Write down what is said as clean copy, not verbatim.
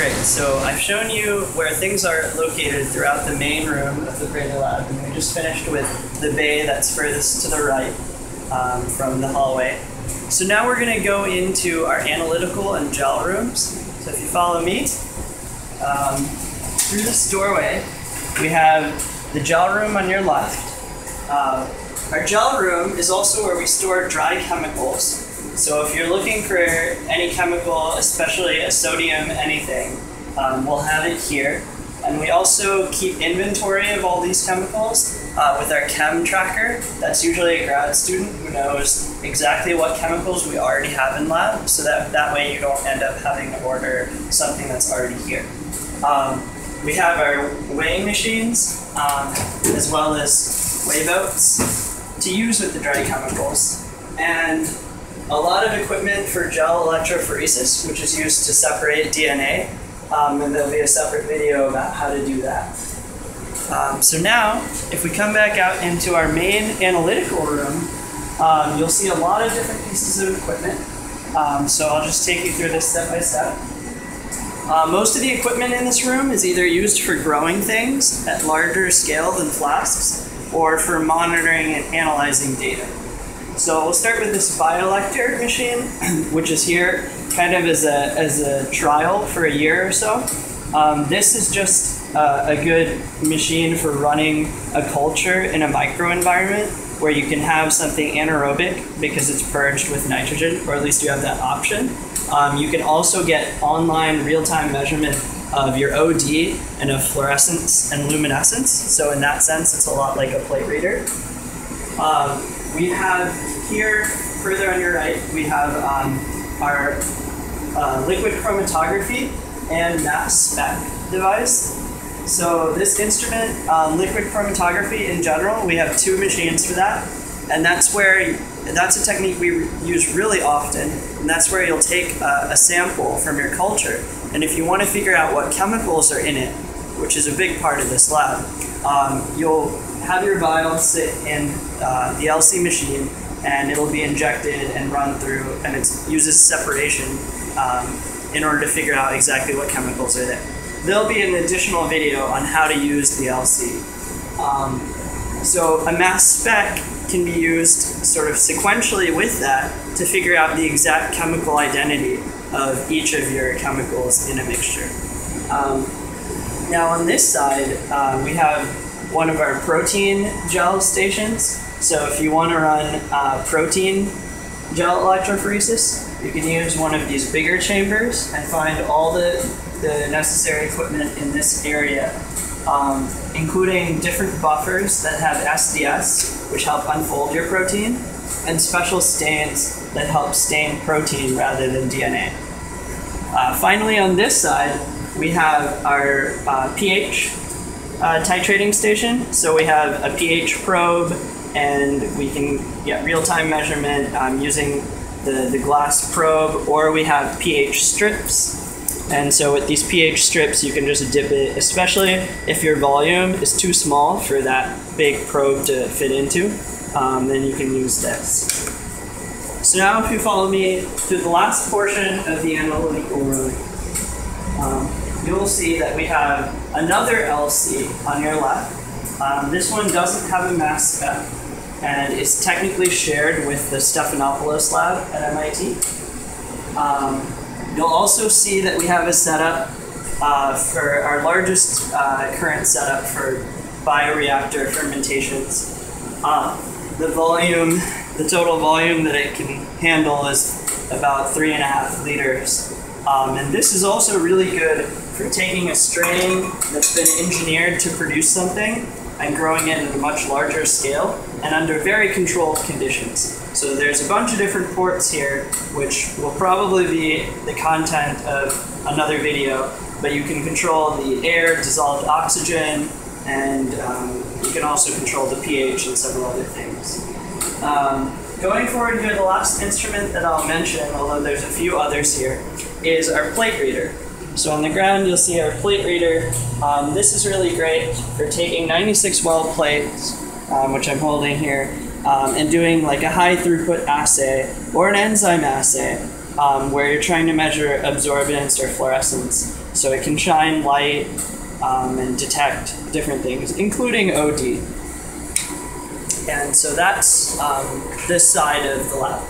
Great, so I've shown you where things are located throughout the main room of the Prather Lab, and we just finished with the bay that's furthest to the right from the hallway. So now we're going to go into our analytical and gel rooms. So if you follow me, through this doorway, we have the gel room on your left. Our gel room is also where we store dry chemicals. So if you're looking for any chemical, especially a sodium anything, we'll have it here. And we also keep inventory of all these chemicals with our chem tracker. That's usually a grad student who knows exactly what chemicals we already have in lab, so that way you don't end up having to order something that's already here. We have our weighing machines, as well as weigh boats to use with the dry chemicals. And a lot of equipment for gel electrophoresis, which is used to separate DNA, and there'll be a separate video about how to do that. So now, if we come back out into our main analytical room, you'll see a lot of different pieces of equipment. So I'll just take you through this step by step. Most of the equipment in this room is either used for growing things at larger scale than flasks, or for monitoring and analyzing data. So we'll start with this biolector machine, which is here kind of as a trial for a year or so. This is just a good machine for running a culture in a microenvironment where you can have something anaerobic because it's purged with nitrogen, or at least you have that option. You can also get online real-time measurement of your OD and of fluorescence and luminescence. So in that sense, it's a lot like a plate reader. We have here, further on your right, we have our liquid chromatography and mass spec device. So this instrument, liquid chromatography in general, we have two machines for that. And that's a technique we use really often. And that's where you'll take a sample from your culture. And if you want to figure out what chemicals are in it, which is a big part of this lab, you'll have your vial sit in the LC machine, and it'll be injected and run through, and it uses separation in order to figure out exactly what chemicals are there. There'll be an additional video on how to use the LC. So a mass spec can be used sort of sequentially with that to figure out the exact chemical identity of each of your chemicals in a mixture. Now on this side, we have one of our protein gel stations. So if you want to run protein gel electrophoresis, you can use one of these bigger chambers and find all the necessary equipment in this area, including different buffers that have SDS, which help unfold your protein, and special stains that help stain protein rather than DNA. Finally, on this side, we have our pH titrating station. So we have a pH probe, and we can get real-time measurement using the glass probe, or we have pH strips. And so with these pH strips, you can just dip it, especially if your volume is too small for that big probe to fit into, then you can use this. So now if you follow me to the last portion of the analytical room, you'll see that we have another LC on your left. This one doesn't have a mass spec, and it's technically shared with the Stephanopoulos lab at MIT. You'll also see that we have a setup for our largest current setup for bioreactor fermentations. The total volume that it can handle is about 3.5 liters. And this is also really good for taking a strain that's been engineered to produce something and growing it at a much larger scale and under very controlled conditions. So there's a bunch of different ports here, which will probably be the content of another video, but you can control the air, dissolved oxygen, and you can also control the pH and several other things. Going forward here, the last instrument that I'll mention, although there's a few others here, is our plate reader. So on the ground, you'll see our plate reader. This is really great for taking 96 well plates, which I'm holding here, and doing like a high throughput assay or an enzyme assay where you're trying to measure absorbance or fluorescence. So it can shine light and detect different things, including OD. And so that's this side of the lab.